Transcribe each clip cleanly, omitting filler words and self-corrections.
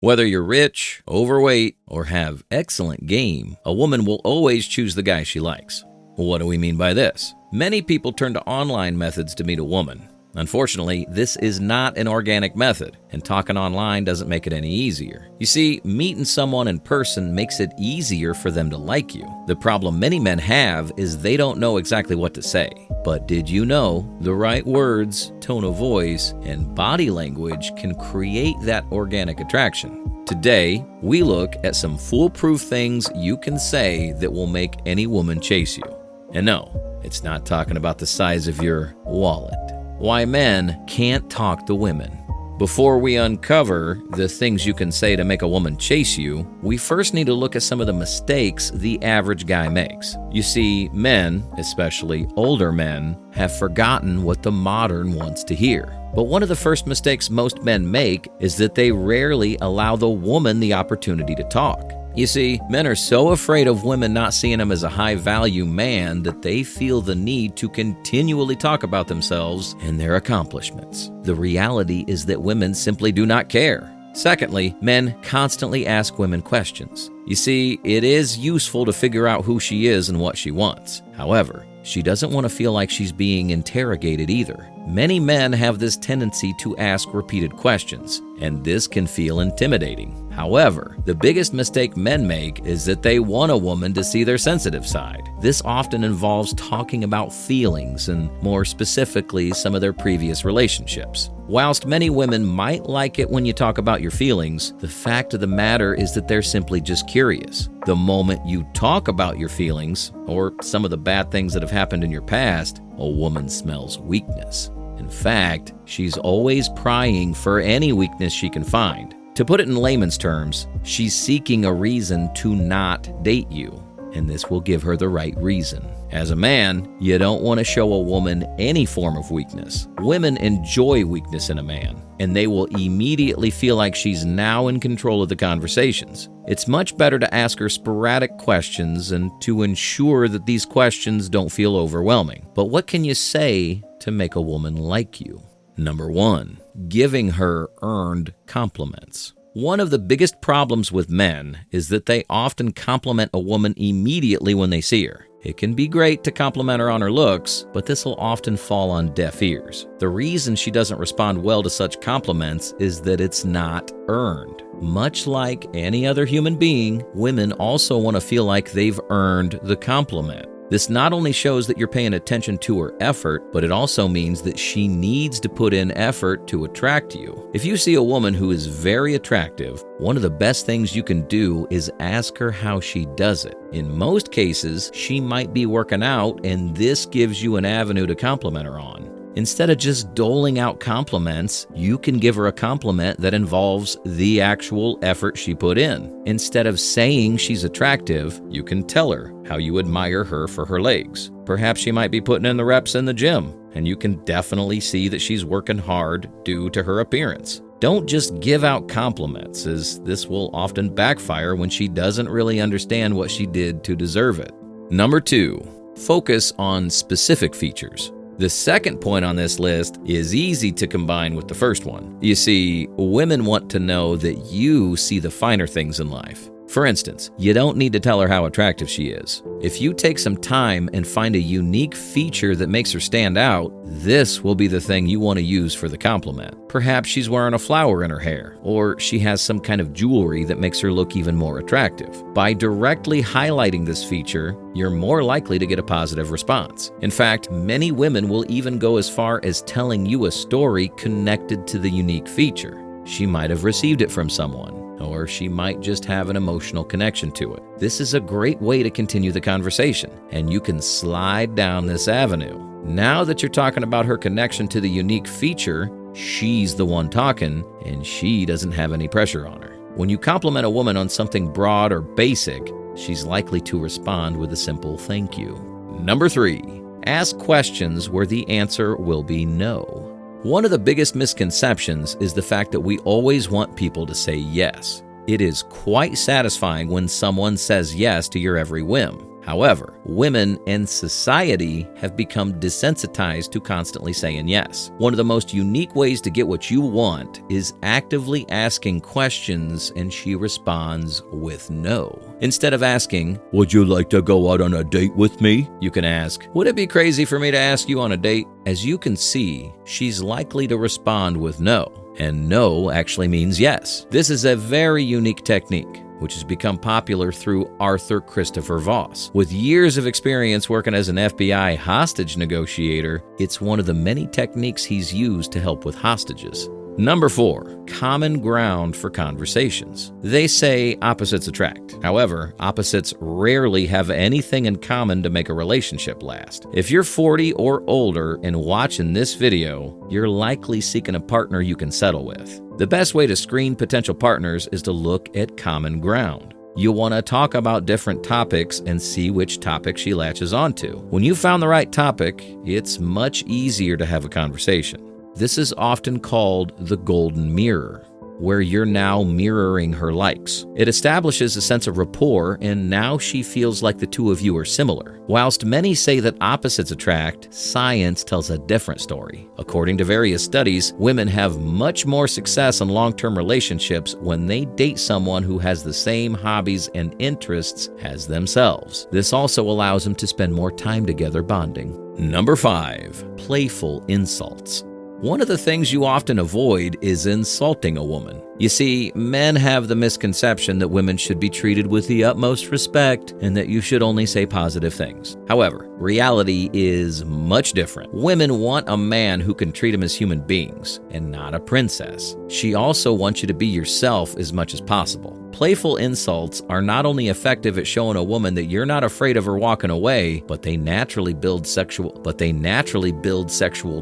Whether you're rich, overweight, or have excellent game, a woman will always choose the guy she likes. What do we mean by this? Many people turn to online methods to meet a woman. Unfortunately, this is not an organic method, and talking online doesn't make it any easier. You see, meeting someone in person makes it easier for them to like you. The problem many men have is they don't know exactly what to say. But did you know the right words, tone of voice, and body language can create that organic attraction? Today, we look at some foolproof things you can say that will make any woman chase you. And no, it's not talking about the size of your wallet. Why men can't talk to women. Before we uncover the things you can say to make a woman chase you, we first need to look at some of the mistakes the average guy makes. You see, men, especially older men, have forgotten what the modern wants to hear. But one of the first mistakes most men make is that they rarely allow the woman the opportunity to talk. You see, men are so afraid of women not seeing them as a high-value man that they feel the need to continually talk about themselves and their accomplishments. The reality is that women simply do not care. Secondly, men constantly ask women questions. You see, it is useful to figure out who she is and what she wants. However, she doesn't want to feel like she's being interrogated either. Many men have this tendency to ask repeated questions, and this can feel intimidating. However, the biggest mistake men make is that they want a woman to see their sensitive side. This often involves talking about feelings and, more specifically, some of their previous relationships. Whilst many women might like it when you talk about your feelings, the fact of the matter is that they're simply just curious. The moment you talk about your feelings, or some of the bad things that have happened in your past, a woman smells weakness. In fact, she's always prying for any weakness she can find. To put it in layman's terms, she's seeking a reason to not date you, and this will give her the right reason. As a man, you don't want to show a woman any form of weakness. Women enjoy weakness in a man, and they will immediately feel like she's now in control of the conversations. It's much better to ask her sporadic questions and to ensure that these questions don't feel overwhelming. But what can you say to make a woman like you? Number 1, giving her earned compliments. One of the biggest problems with men is that they often compliment a woman immediately when they see her. It can be great to compliment her on her looks, but this will often fall on deaf ears. The reason she doesn't respond well to such compliments is that it's not earned. Much like any other human being, women also want to feel like they've earned the compliment. This not only shows that you're paying attention to her effort, but it also means that she needs to put in effort to attract you. If you see a woman who is very attractive, one of the best things you can do is ask her how she does it. In most cases, she might be working out, and this gives you an avenue to compliment her on. Instead of just doling out compliments, you can give her a compliment that involves the actual effort she put in. Instead of saying she's attractive, you can tell her how you admire her for her legs. Perhaps she might be putting in the reps in the gym, and you can definitely see that she's working hard due to her appearance. Don't just give out compliments, as this will often backfire when she doesn't really understand what she did to deserve it. Number 2, focus on specific features. The second point on this list is easy to combine with the first one. You see, women want to know that you see the finer things in life. For instance, you don't need to tell her how attractive she is. If you take some time and find a unique feature that makes her stand out, this will be the thing you want to use for the compliment. Perhaps she's wearing a flower in her hair, or she has some kind of jewelry that makes her look even more attractive. By directly highlighting this feature, you're more likely to get a positive response. In fact, many women will even go as far as telling you a story connected to the unique feature. She might have received it from someone, or she might just have an emotional connection to it. This is a great way to continue the conversation, and you can slide down this avenue. Now that you're talking about her connection to the unique feature, she's the one talking, and she doesn't have any pressure on her. When you compliment a woman on something broad or basic, she's likely to respond with a simple thank you. Number 3, ask questions where the answer will be no. One of the biggest misconceptions is the fact that we always want people to say yes. It is quite satisfying when someone says yes to your every whim. However, women and society have become desensitized to constantly saying yes. One of the most unique ways to get what you want is actively asking questions, and she responds with no. Instead of asking, "Would you like to go out on a date with me?" you can ask, "Would it be crazy for me to ask you on a date?" As you can see, she's likely to respond with no, and no actually means yes. This is a very unique technique, which has become popular through Arthur Christopher Voss. With years of experience working as an FBI hostage negotiator, it's one of the many techniques he's used to help with hostages. Number 4, common ground for conversations. They say opposites attract. However, opposites rarely have anything in common to make a relationship last. If you're 40 or older and watching this video, you're likely seeking a partner you can settle with. The best way to screen potential partners is to look at common ground. You want to talk about different topics and see which topic she latches onto. When you found the right topic, it's much easier to have a conversation. This is often called the golden mirror, where you're now mirroring her likes. It establishes a sense of rapport, and now she feels like the two of you are similar. Whilst many say that opposites attract, science tells a different story. According to various studies, women have much more success in long-term relationships when they date someone who has the same hobbies and interests as themselves. This also allows them to spend more time together bonding. Number 5, playful insults. One of the things you often avoid is insulting a woman. You see, men have the misconception that women should be treated with the utmost respect and that you should only say positive things. However, reality is much different. Women want a man who can treat them as human beings and not a princess. She also wants you to be yourself as much as possible. Playful insults are not only effective at showing a woman that you're not afraid of her walking away, but they naturally build sexual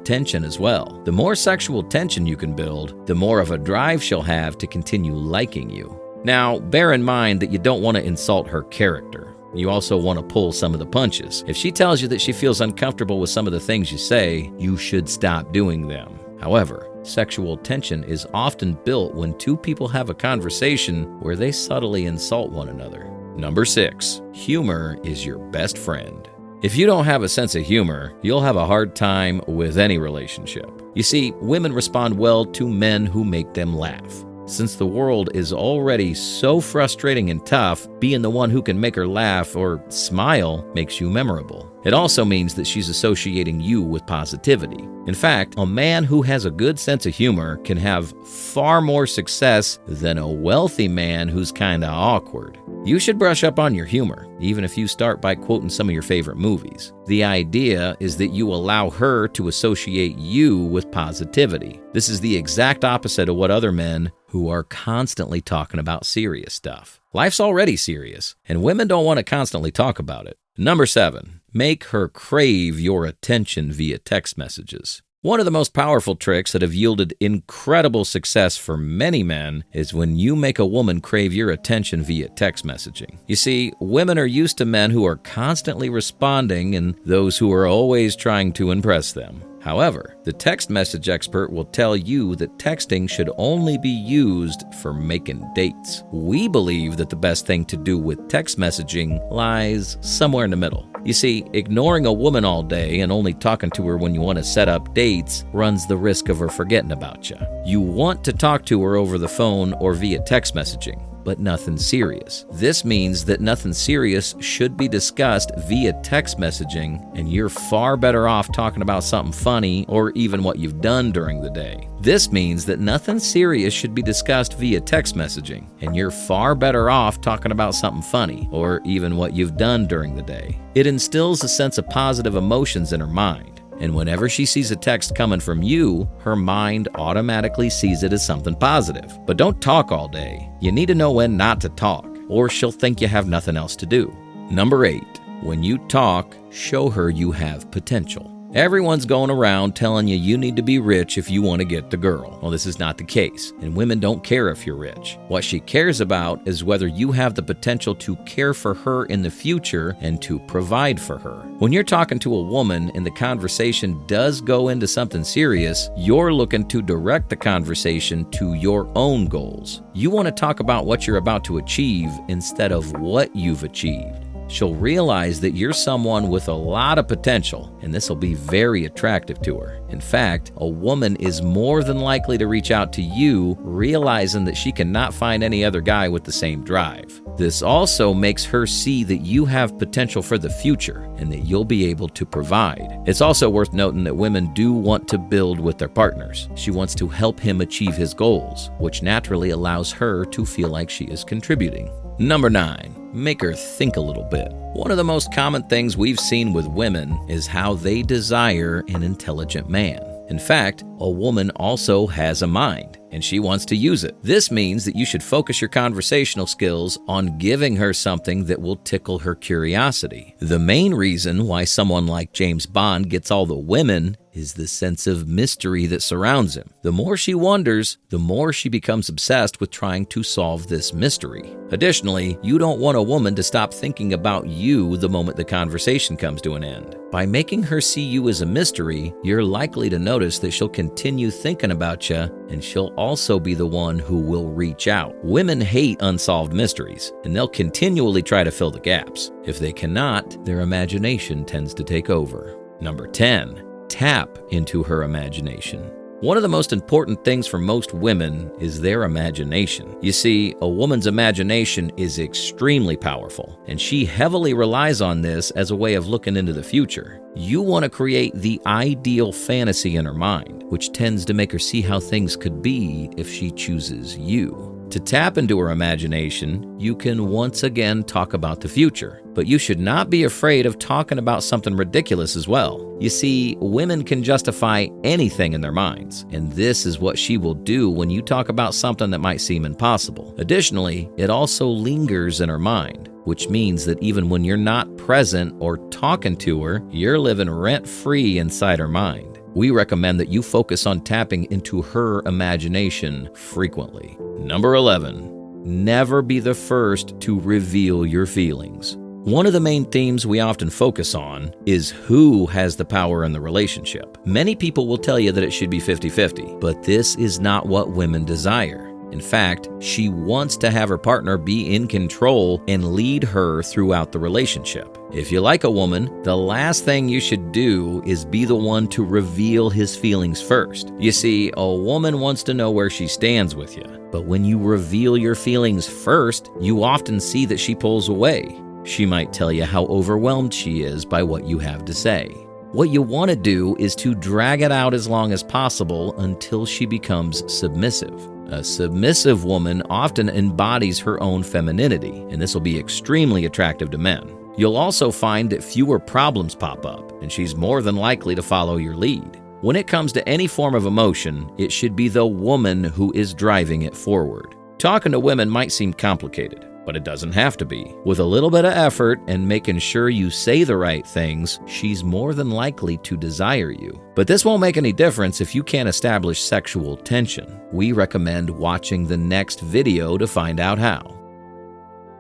tension as well. The more sexual tension you can build, the more of a drive she'll have to continue liking you. Now, bear in mind that you don't want to insult her character. You also want to pull some of the punches. If she tells you that she feels uncomfortable with some of the things you say, you should stop doing them. However, sexual tension is often built when two people have a conversation where they subtly insult one another. Number 6, humor is your best friend. If you don't have a sense of humor, you'll have a hard time with any relationship. You see, women respond well to men who make them laugh. Since the world is already so frustrating and tough, being the one who can make her laugh or smile makes you memorable. It also means that she's associating you with positivity. In fact, a man who has a good sense of humor can have far more success than a wealthy man who's kinda awkward. You should brush up on your humor, even if you start by quoting some of your favorite movies. The idea is that you allow her to associate you with positivity. This is the exact opposite of what other men who are constantly talking about serious stuff. Life's already serious, and women don't want to constantly talk about it. Number 7, make her crave your attention via text messages. One of the most powerful tricks that have yielded incredible success for many men is when you make a woman crave your attention via text messaging. You see, women are used to men who are constantly responding and those who are always trying to impress them. However, the text message expert will tell you that texting should only be used for making dates. We believe that the best thing to do with text messaging lies somewhere in the middle. You see, ignoring a woman all day and only talking to her when you want to set up dates runs the risk of her forgetting about you. You want to talk to her over the phone or via text messaging, but nothing serious. This means that nothing serious should be discussed via text messaging, and you're far better off talking about something funny or even what you've done during the day. This means that nothing serious should be discussed via text messaging, and you're far better off talking about something funny or even what you've done during the day. It instills a sense of positive emotions in her mind. And whenever she sees a text coming from you, her mind automatically sees it as something positive. But don't talk all day. You need to know when not to talk, or she'll think you have nothing else to do. Number 8, when you talk, show her you have potential. Everyone's going around telling you need to be rich if you want to get the girl. Well, this is not the case, and women don't care if you're rich. What she cares about is whether you have the potential to care for her in the future and to provide for her. When you're talking to a woman and the conversation does go into something serious, you're looking to direct the conversation to your own goals. You want to talk about what you're about to achieve instead of what you've achieved. she'll realize that you're someone with a lot of potential, and this will be very attractive to her. In fact, a woman is more than likely to reach out to you, realizing that she cannot find any other guy with the same drive. This also makes her see that you have potential for the future and that you'll be able to provide. It's also worth noting that women do want to build with their partners. She wants to help him achieve his goals, which naturally allows her to feel like she is contributing. Number 9, make her think a little bit. One of the most common things we've seen with women is how they desire an intelligent man. In fact, a woman also has a mind, and she wants to use it. This means that you should focus your conversational skills on giving her something that will tickle her curiosity. The main reason why someone like James Bond gets all the women is the sense of mystery that surrounds him. The more she wonders, the more she becomes obsessed with trying to solve this mystery. Additionally, you don't want a woman to stop thinking about you the moment the conversation comes to an end. By making her see you as a mystery, you're likely to notice that she'll continue thinking about you, and she'll also be the one who will reach out. Women hate unsolved mysteries, and they'll continually try to fill the gaps. If they cannot, their imagination tends to take over. Number 10. Tap into her imagination. One of the most important things for most women is their imagination. You see, a woman's imagination is extremely powerful, and she heavily relies on this as a way of looking into the future. You want to create the ideal fantasy in her mind, which tends to make her see how things could be if she chooses you. To tap into her imagination, you can once again talk about the future, but you should not be afraid of talking about something ridiculous as well. You see, women can justify anything in their minds, and this is what she will do when you talk about something that might seem impossible. Additionally, it also lingers in her mind, which means that even when you're not present or talking to her, you're living rent-free inside her mind. We recommend that you focus on tapping into her imagination frequently. Number 11, never be the first to reveal your feelings. One of the main themes we often focus on is who has the power in the relationship. Many people will tell you that it should be 50-50, but this is not what women desire. In fact, she wants to have her partner be in control and lead her throughout the relationship. If you like a woman, the last thing you should do is be the one to reveal his feelings first. You see, a woman wants to know where she stands with you, but when you reveal your feelings first, you often see that she pulls away. She might tell you how overwhelmed she is by what you have to say. What you want to do is to drag it out as long as possible until she becomes submissive. A submissive woman often embodies her own femininity, and this will be extremely attractive to men. You'll also find that fewer problems pop up, and she's more than likely to follow your lead. When it comes to any form of emotion, it should be the woman who is driving it forward. Talking to women might seem complicated, but it doesn't have to be. With a little bit of effort and making sure you say the right things, she's more than likely to desire you. But this won't make any difference if you can't establish sexual tension. We recommend watching the next video to find out how.